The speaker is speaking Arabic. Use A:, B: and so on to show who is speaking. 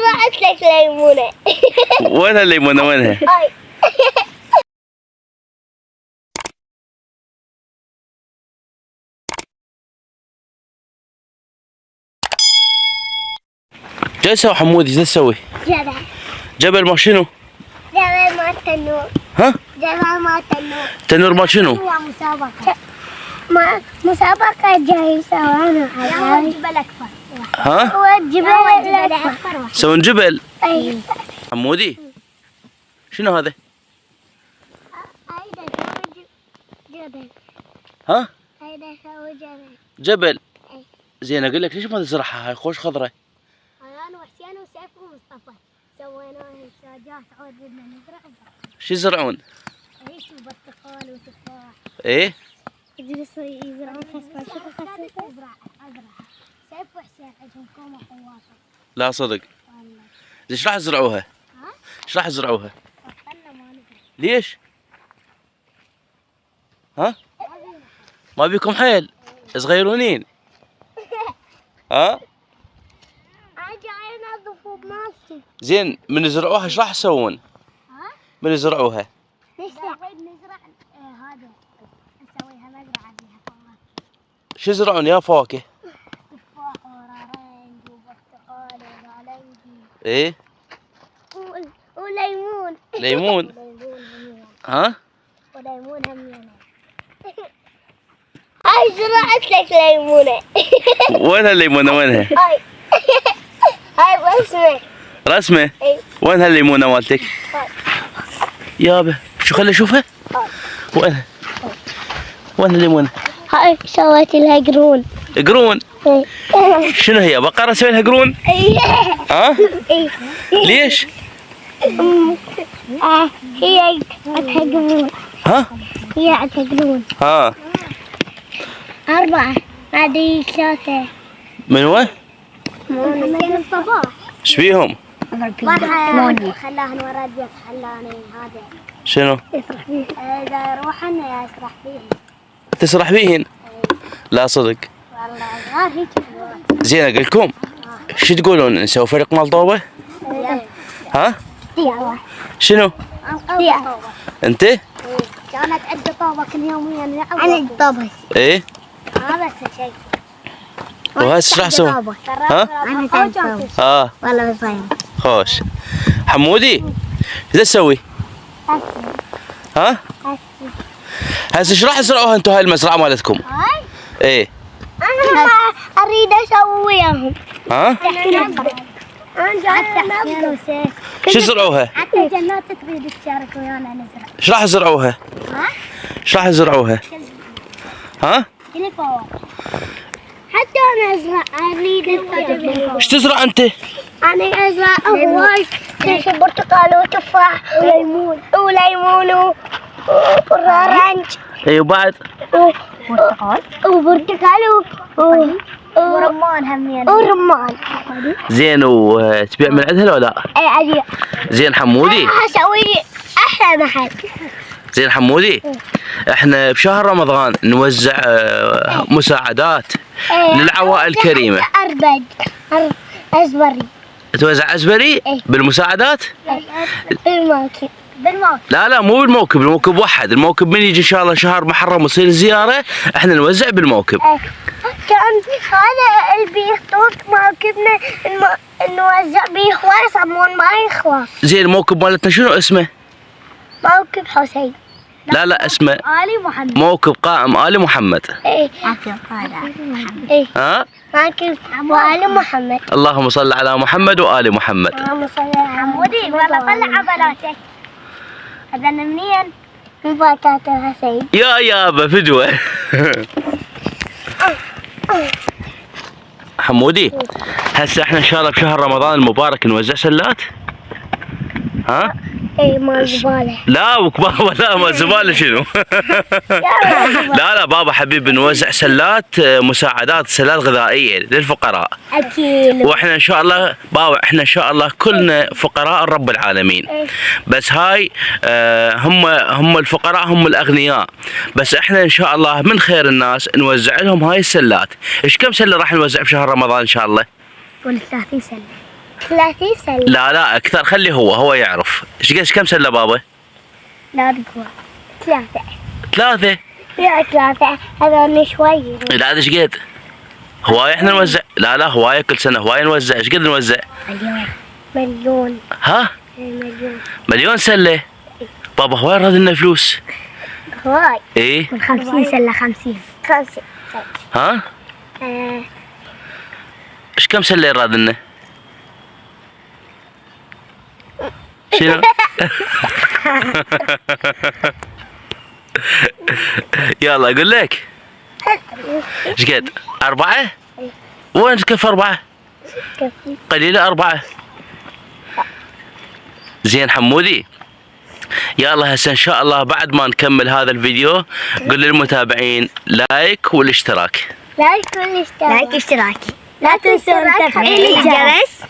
A: زرعت لك ليمونة.
B: وينها الليمونة وينها؟
A: هاي.
B: جاي تسوي حمودي ايش تسوي؟
A: جبل.
B: جبل ما شنو؟
A: جبل ما تنور.
B: ها؟
A: جبل ما تنور.
B: تنور ما شنو؟
A: هو مسابقة. ما مسابقة جاي يسوونها على جبل أكبر.
B: ها؟
A: هو الجبل الأكبر.
B: يسوون جبل؟
A: أي.
B: حمودي شنو هذا؟
A: هيدا سوى جبل.
B: ها؟
A: هيدا سوى جبل.
B: جبل.
A: أي.
B: زين اقول لك ليش ما تزرعها هاي خوش خضره؟
A: أنا وحسين وسيف ومصطفى سوينا إنتاجات عود بدنا نزرع.
B: شو يزرعون؟
A: عيش وبرتقال وتفاح.
B: ايه؟
A: يزرعون خس أزرع. سيف وحسين عندهم كومة حواطة.
B: لا صدق.
A: والله.
B: ايش راح يزرعوها؟
A: ها؟
B: ايش راح يزرعوها؟
A: وصلنا ما نزرع.
B: ليش؟ ها؟ ما بيكم حيل صغيرونين. ها؟
A: جاي ينظفوا بماسك.
B: زين من يزرعوها ايش راح يسوون؟
A: ها؟
B: من يزرعوها؟
A: نزرع هذا نسويها مزرعة فيها فواكه.
B: شو يزرعون يا فواكه؟
A: تفاح ورنج وبرتقال ونالنجي.
B: ايه؟
A: وليمون.
B: ليمون.
A: وليمون.
B: ها؟
A: وليمون هم يعني. هاي زرعت لك ليمونة.
B: وينها الليمونة وينها؟
A: هاي. هاي بسمة.
B: رسمة؟
A: اي.
B: وينها الليمونة مالتك؟
A: هاي.
B: يابا شو خلي اشوفها؟
A: هاي.
B: وينها؟ وينها الليمونة؟
A: هاي سويت لها قرون.
B: قرون؟ شنو هي بقرة اسوي لها قرون؟ ها؟
A: اي.
B: ليش؟
A: هي عندها قرون.
B: ها؟
A: هي عندها قرون.
B: ها
A: 4. هذه 3.
B: من وين؟
A: من الصباح.
B: ايش بيهم؟
A: خلاها ورا البيت خلاني هذا
B: شنو؟
A: يسرح فيه. إذا يروحن يسرح فيه.
B: تسرح بيهن؟ لا صدق.
A: والله صغار هيك.
B: زين اقول لكم شو تقولون نسوي فريق مال طوبة؟ ها؟
A: يلا.
B: شنو؟
A: يلا.
B: انت؟
A: كانت عندي طوبة كل يوم نلعب. انا طوبة.
B: ايه؟
A: ما بس شيء.
B: وهسه ايش راح تسوي؟ ها؟
A: انا سوي.
B: اه
A: والله بصير.
B: خوش. حمودي ايش تسوي؟ ها؟ هسه ايش راح تزرعوها انتم هاي المزرعة مالتكم؟
A: هاي.
B: ايه؟
A: انا ما اريد اسوي وياهم.
B: ها؟
A: انا جاي انظف.
B: شو زرعوها؟
A: حتى جنات تريد تشارك ويانا نزرع.
B: ايش راح يزرعوها؟
A: ها؟
B: ايش راح يزرعوها؟ ها؟
A: كل فواكه. حتى انا ازرع اريد الفواكه.
B: ايش تزرع انت؟
A: انا ازرع هواي برتقال وتفاح وليمون ورنج.
B: اي وبعد؟
A: وبرتقال ورمان هم يعني. ورمان.
B: زين وتبيع من عندها ولا لا؟
A: اي عجيب.
B: زين حمودي.
A: اسوي احلى محل.
B: زين حمودي احنا بشهر رمضان نوزع مساعدات للعوائل الكريمة.
A: أزبري.
B: توزع عزبري بالمساعدات؟
A: بالموكب.
B: لا مو بالموكب، الموكب وحد، الموكب من يجي ان شاء الله شهر محرم ويصير زيارة احنا نوزع بالموكب.
A: كان هذا اللي بيخطوط موكبنا نوزع بيه خلاص عمون ما يخلص.
B: زين الموكب مالتنا شنو اسمه؟
A: موكب حسين.
B: لا اسمه
A: آل محمد.
B: موكب قائم آل محمد.
A: ايه.
B: ها؟
A: موكب وآل محمد.
B: اللهم صل على محمد وآل محمد.
A: اللهم صل على حمودي. والله طلع عضلاتك. هذا منين؟ من فاكهة الحسين.
B: يابا فدوة. حمودي هسه احنا ان شاء الله بشهر رمضان المبارك نوزع سلات. ها؟
A: اي مال زبالة.
B: لا وكبابا لا ما زبالة شنو؟ لا بابا حبيبي نوزع سلات مساعدات سلات غذائية للفقراء.
A: اكيد.
B: واحنا ان شاء الله بابا احنا ان شاء الله كلنا فقراء رب العالمين. بس هاي هم الفقراء هم الاغنياء، بس احنا ان شاء الله من خير الناس نوزع لهم هاي السلات. ايش كم سلة راح نوزع بشهر رمضان ان شاء الله؟
A: فوق 30 سلة. 30 سلة.
B: لا اكثر، خلي هو يعرف. ايش كم سله بابا؟
A: لا أقوى. 3.
B: 3.
A: لا 3 هذول شوي.
B: لا هذا ايش قد؟ هواية احنا نوزع. لا هواية كل سنة هواية نوزع. ايش قد نوزع؟
A: مليون.
B: ها؟
A: مليون.
B: مليون سلة. بابا هواي راد لنا فلوس.
A: هواي.
B: ايه؟
A: من 50 سلة 50. 50.
B: ها؟ ايش كم سلة راد لنا؟ شنو؟ يلا اقول لك. ايش قد؟ 4؟ وين كيف 4؟ قليلة 4. زين حمودي. يلا هسه ان شاء الله بعد ما نكمل هذا الفيديو قل للمتابعين لايك والاشتراك.
A: لايك واشتراك. لا تنسوا تفعيل الجرس